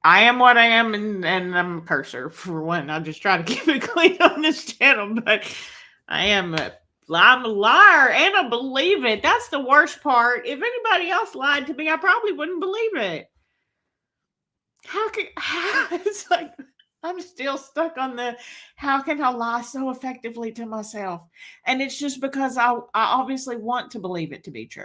I am what I am, and I'm a cursor for one. I just try to keep it clean on this channel, but I'm a liar, and I believe it. That's the worst part. If anybody else lied to me, I probably wouldn't believe it. It's like I'm still stuck on how can I lie so effectively to myself? And it's just because I obviously want to believe it to be true.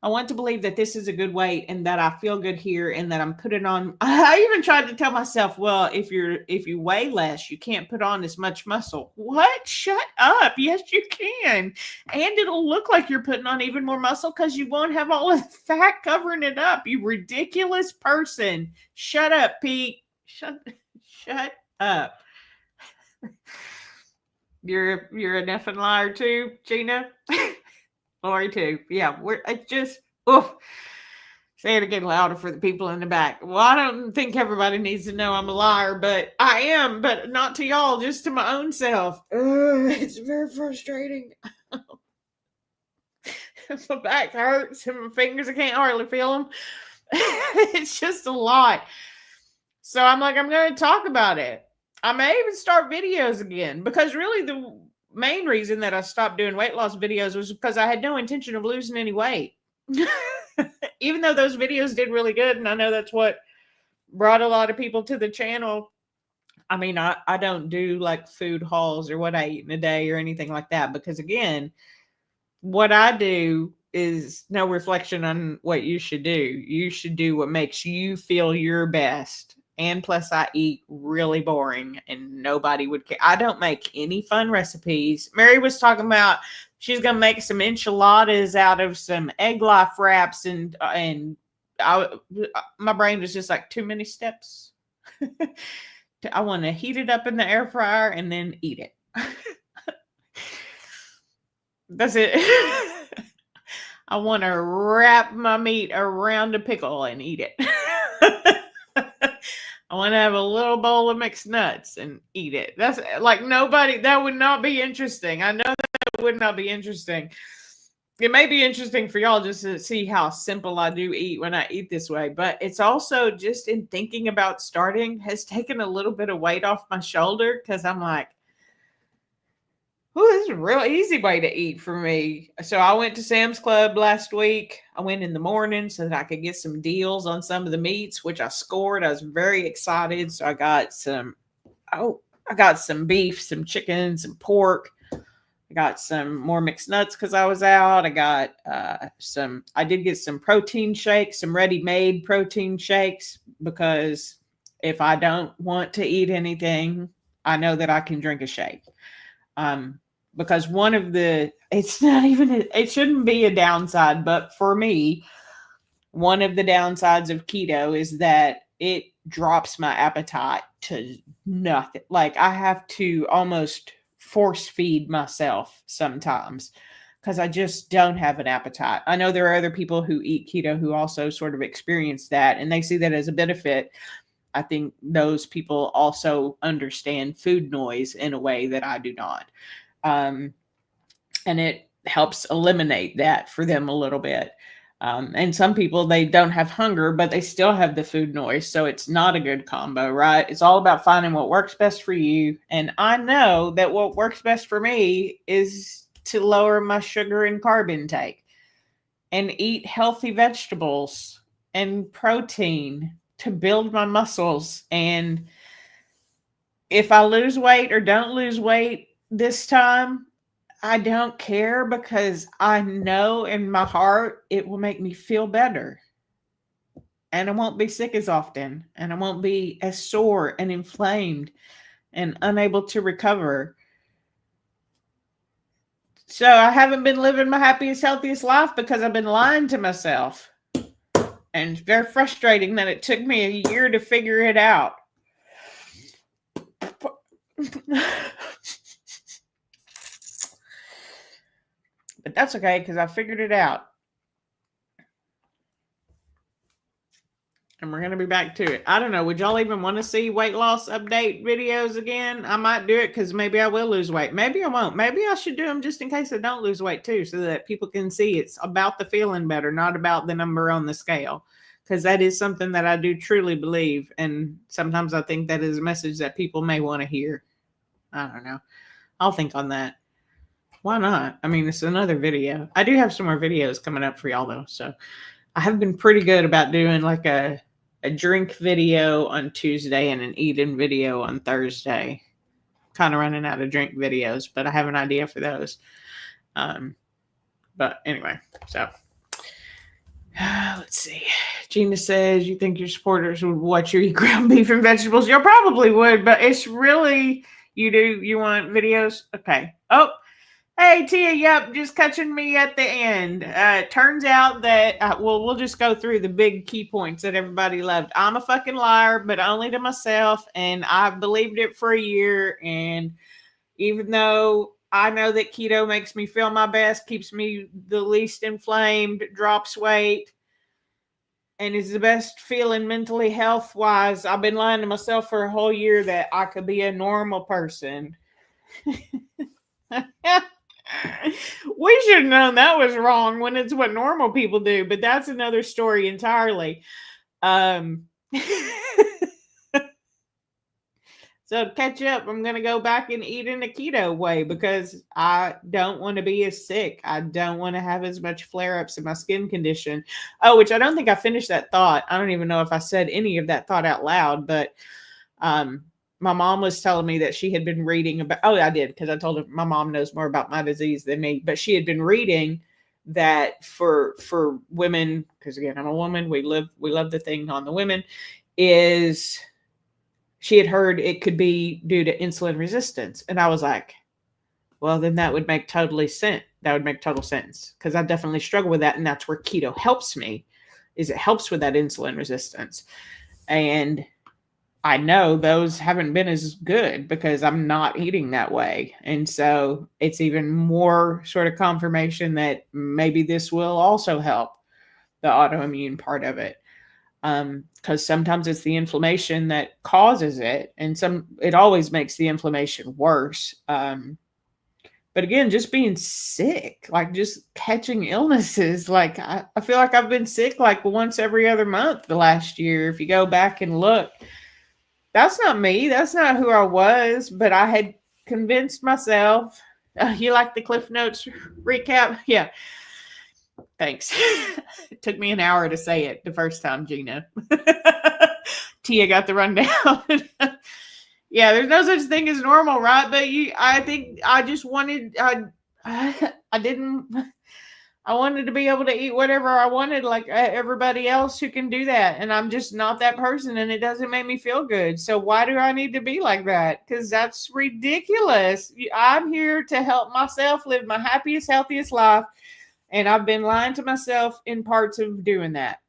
I want to believe that this is a good weight and that I feel good here and that I'm putting on. I even tried to tell myself, well, if you weigh less, you can't put on as much muscle. What? Shut up. Yes, you can. And it'll look like you're putting on even more muscle because you won't have all of the fat covering it up. You ridiculous person. Shut up, Pete. Shut up. You're an effing liar too, Gina. Lori too. Yeah, it's just, say it again louder for the people in the back. Well, I don't think everybody needs to know I'm a liar, but I am, but not to y'all, just to my own self. It's very frustrating. My back hurts and my fingers, I can't hardly feel them. It's just a lot. So I'm like, I'm going to talk about it. I may even start videos again, because really the main reason that I stopped doing weight loss videos was because I had no intention of losing any weight. Even though those videos did really good, and I know that's what brought a lot of people to the channel. I mean, I don't do like food hauls or what I eat in a day or anything like that, because again, what I do is no reflection on what you should do. You should do what makes you feel your best. And plus, I eat really boring, and nobody would care. I don't make any fun recipes. Mary was talking about she's going to make some enchiladas out of some egg life wraps, and my brain was just like, too many steps. I want to heat it up in the air fryer and then eat it. That's it. I want to wrap my meat around a pickle and eat it. I want to have a little bowl of mixed nuts and eat it. That's like that would not be interesting. I know that would not be interesting. It may be interesting for y'all just to see how simple I do eat when I eat this way, but it's also just in thinking about starting has taken a little bit of weight off my shoulder, because I'm like, Oh, this is a real easy way to eat for me. So I went to Sam's Club last week. I went in the morning so that I could get some deals on some of the meats, which I scored. I was very excited. So I got some beef, some chicken, some pork. I got some more mixed nuts because I was out. I got I did get some protein shakes, some ready-made protein shakes, because if I don't want to eat anything, I know that I can drink a shake. Because it's not even, it shouldn't be a downside, but for me, one of the downsides of keto is that it drops my appetite to nothing. Like I have to almost force feed myself sometimes because I just don't have an appetite. I know there are other people who eat keto who also sort of experience that and they see that as a benefit. I think those people also understand food noise in a way that I do not. And it helps eliminate that for them a little bit. And some people, they don't have hunger, but they still have the food noise. So it's not a good combo, right? It's all about finding what works best for you. And I know that what works best for me is to lower my sugar and carb intake and eat healthy vegetables and protein to build my muscles. And if I lose weight or don't lose weight this time, I don't care because I know in my heart it will make me feel better. And I won't be sick as often. And I won't be as sore and inflamed and unable to recover. So I haven't been living my happiest, healthiest life because I've been lying to myself. And it's very frustrating that it took me a year to figure it out. But that's okay because I figured it out. And we're going to be back to it. I don't know. Would y'all even want to see weight loss update videos again? I might do it because maybe I will lose weight. Maybe I won't. Maybe I should do them just in case I don't lose weight too, so that people can see it's about the feeling better, not about the number on the scale. Because that is something that I do truly believe. And sometimes I think that is a message that people may want to hear. I don't know. I'll think on that. Why not? I mean, it's another video. I do have some more videos coming up for y'all though. So I have been pretty good about doing like a drink video on Tuesday and an eating video on Thursday. Kind of running out of drink videos, but I have an idea for those. But anyway, so let's see. Gina says, you think your supporters would watch you eat ground beef and vegetables? You probably would, but it's really, you want videos? Okay. Oh, hey, Tia, yep, just catching me at the end. Turns out that, we'll just go through the big key points that everybody loved. I'm a fucking liar, but only to myself, and I've believed it for a year, and even though I know that keto makes me feel my best, keeps me the least inflamed, drops weight, and is the best feeling mentally health-wise, I've been lying to myself for a whole year that I could be a normal person. We should have known that was wrong when it's what normal people do, but that's another story entirely. So to catch up, I'm going to go back and eat in a keto way because I don't want to be as sick. I don't want to have as much flare-ups in my skin condition. Oh, which I don't think I finished that thought. I don't even know if I said any of that thought out loud, but my mom was telling me that she had been reading about, oh, I did, because I told her my mom knows more about my disease than me, but she had been reading that for women, because again, I'm a woman, we love the thing on the women, is she had heard it could be due to insulin resistance. And I was like, well, then that would make totally sense. That would make total sense because I definitely struggle with that. And that's where keto helps me, is it helps with that insulin resistance. And I know those haven't been as good because I'm not eating that way. And so it's even more sort of confirmation that maybe this will also help the autoimmune part of it. Because sometimes it's the inflammation that causes it, and it always makes the inflammation worse. But again, just being sick, like just catching illnesses, like I feel like I've been sick like once every other month the last year. If you go back and look, that's not me. That's not who I was, but I had convinced myself You like the Cliff Notes recap? Yeah. Thanks. It took me an hour to say it the first time, Gina. Tia got the rundown. Yeah, there's no such thing as normal, right? But I think I just wanted, I didn't, I wanted to be able to eat whatever I wanted, like everybody else who can do that. And I'm just not that person, and it doesn't make me feel good. So why do I need to be like that? Because that's ridiculous. I'm here to help myself live my happiest, healthiest life. And I've been lying to myself in parts of doing that.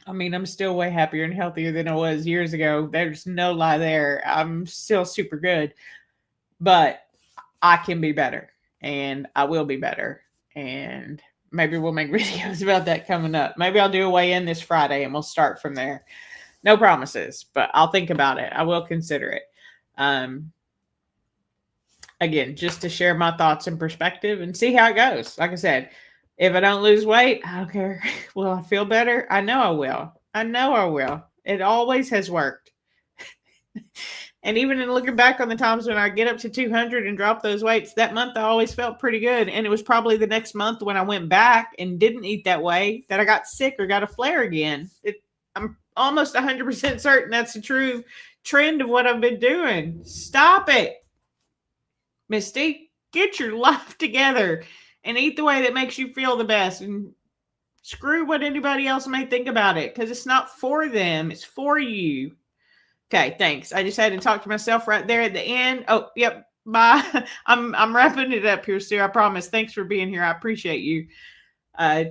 I mean, I'm still way happier and healthier than I was years ago. There's no lie there. I'm still super good, but I can be better, and I will be better. And maybe we'll make videos about that coming up. Maybe I'll do a weigh in this Friday and we'll start from there. No promises, but I'll think about it. I will consider it. Again, just to share my thoughts and perspective and see how it goes. Like I said, if I don't lose weight, I don't care. Will I feel better? I know I will. I know I will. It always has worked. And even in looking back on the times when I get up to 200 and drop those weights, that month I always felt pretty good. And it was probably the next month when I went back and didn't eat that way that I got sick or got a flare again. I'm almost 100% certain that's the true trend of what I've been doing. Stop it, Misty. Get your life together and eat the way that makes you feel the best, and screw what anybody else may think about it, because it's not for them, it's for you. Okay, thanks. I just had to talk to myself right there at the end. Oh, yep. Bye. I'm wrapping it up here, Sue. I promise. Thanks for being here. I appreciate you.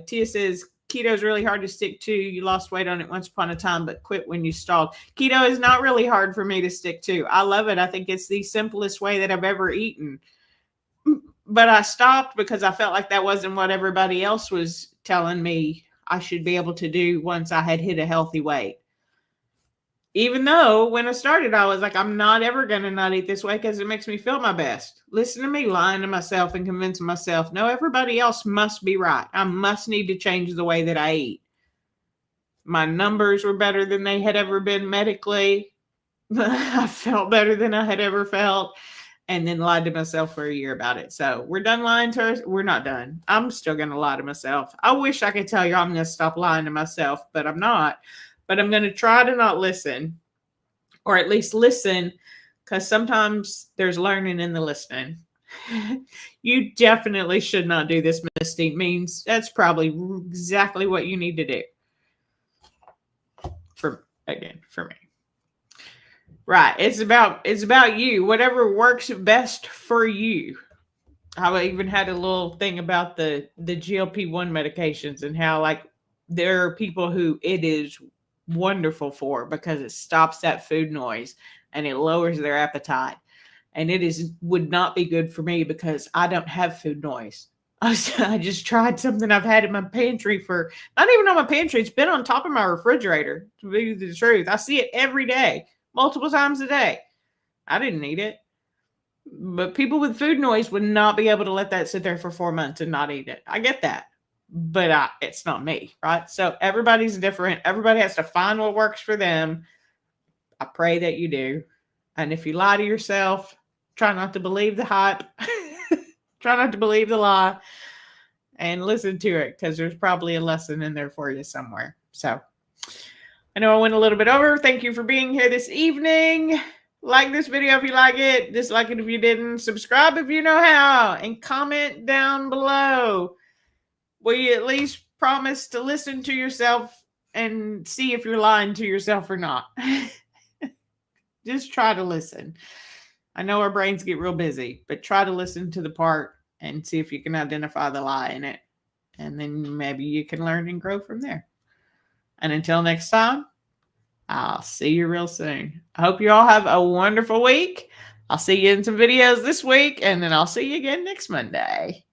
Tia says keto is really hard to stick to. You lost weight on it once upon a time, but quit when you stalled. Keto is not really hard for me to stick to. I love it. I think it's the simplest way that I've ever eaten. But I stopped because I felt like that wasn't what everybody else was telling me I should be able to do once I had hit a healthy weight. Even though when I started, I was like, I'm not ever going to not eat this way because it makes me feel my best. Listen to me lying to myself and convincing myself, no, everybody else must be right. I must need to change the way that I eat. My numbers were better than they had ever been medically. I felt better than I had ever felt. And then lied to myself for a year about it. So we're done lying to us. We're not done. I'm still going to lie to myself. I wish I could tell you I'm going to stop lying to myself, but I'm not. But I'm going to try to not listen, or at least listen, because sometimes there's learning in the listening. You definitely should not do this, Misty. Means that's probably exactly what you need to do. For me. Right. It's about you. Whatever works best for you. I even had a little thing about the GLP-1 medications and how like there are people who it is wonderful for because it stops that food noise and it lowers their appetite. And would not be good for me because I don't have food noise. I just tried something I've had in my pantry for not even on my pantry. It's been on top of my refrigerator, to be the truth. I see it every day. Multiple times a day. I didn't eat it. But people with food noise would not be able to let that sit there for 4 months and not eat it. I get that. But it's not me, right? So everybody's different. Everybody has to find what works for them. I pray that you do. And if you lie to yourself, try not to believe the hype. Try not to believe the lie. And listen to it, because there's probably a lesson in there for you somewhere. So I know I went a little bit over. Thank you for being here this evening. Like this video if you like it. Dislike it if you didn't. Subscribe if you know how. And comment down below. Will you at least promise to listen to yourself and see if you're lying to yourself or not? Just try to listen. I know our brains get real busy, but try to listen to the part and see if you can identify the lie in it. And then maybe you can learn and grow from there. And until next time, I'll see you real soon. I hope you all have a wonderful week. I'll see you in some videos this week, and then I'll see you again next Monday.